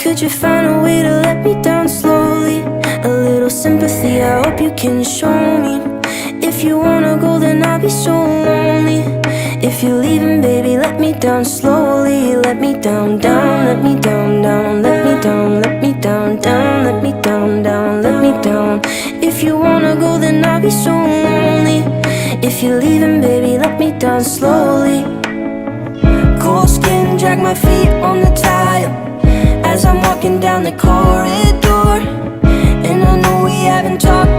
Could you find a way to let me down slowly? A little sympathy, I hope you can show me. If you wanna go, then I'll be so lonely. If you're leaving, baby, let me down slowly. Let me down, down, let me down, down. Let me down, let me down, down. Let me down, down, let me down. If you wanna go, then I'll be so lonely. If you're leaving, baby, let me down slowly. Cold skin, drag my feet on the tile as I'm walking down the corridor. And I know we haven't talked